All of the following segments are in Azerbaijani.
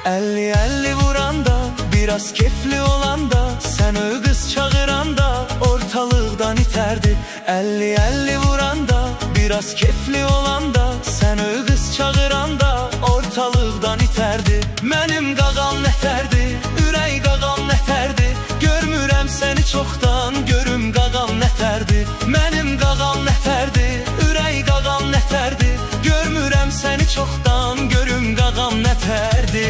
50-50 vuranda, biraz kefli olanda, sen o kız çağıranda ortalıktan iterdi. 50-50 vuranda, biraz kefli olanda, sen o kız çağıranda ortalıktan iterdi. Mənim qağam nətərdi, ürək qağam nətərdi, görmürəm səni çoxdan, görüm qağam nətərdi. Mənim qağam nətərdi, ürək qağam nətərdi, görmürəm səni çoxdan, görüm qağam nətərdi.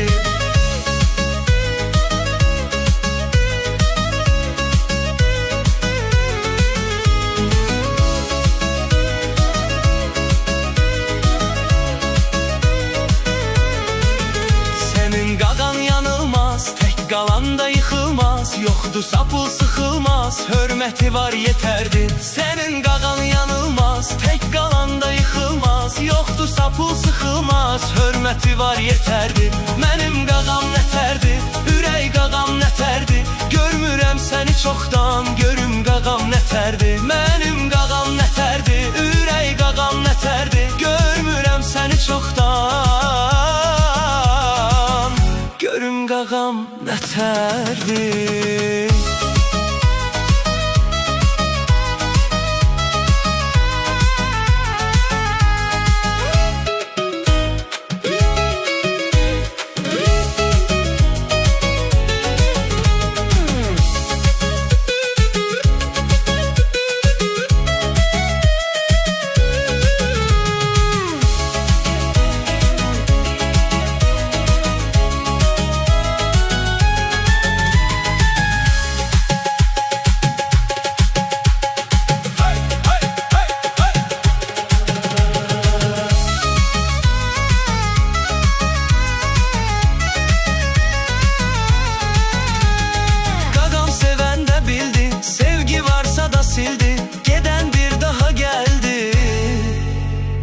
Qalanda yıxılmaz, yoxdur sapıl sıxılmaz, hörməti var yetərdi. Sənin qağan yanılmaz, tək qalanda yıxılmaz, yoxdur sapıl sıxılmaz, hörməti var yetərdi. Mənim qağam nətərdi, ürək qağam nətərdi, görmürəm səni çoxdan, görüm qağam nətərdi. Mənim qağam nətərdi, ürək qağam nətərdi, görmürəm səni çoxdan, görüm qağam nətərdi.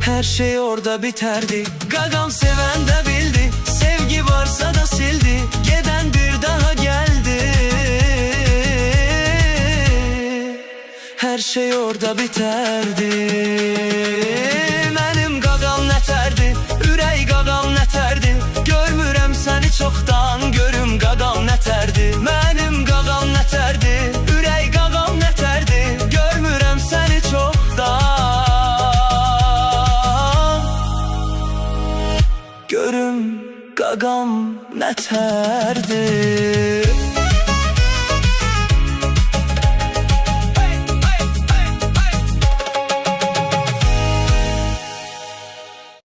Her şey orada biterdi. Qaqam sevən də bildi, sevgi varsa da sildi, gedən bir daha geldi. Her şey orada biterdi. Mənim qaqam nətərdi, ürək qaqam nətərdi, görmürəm səni çoxdan, görüm qaqam nətərdi. Mənim qaqam nətərdi, ürək qaqam nətərdi, görmürəm səni çoxdan, görüm qaqam nətərdi.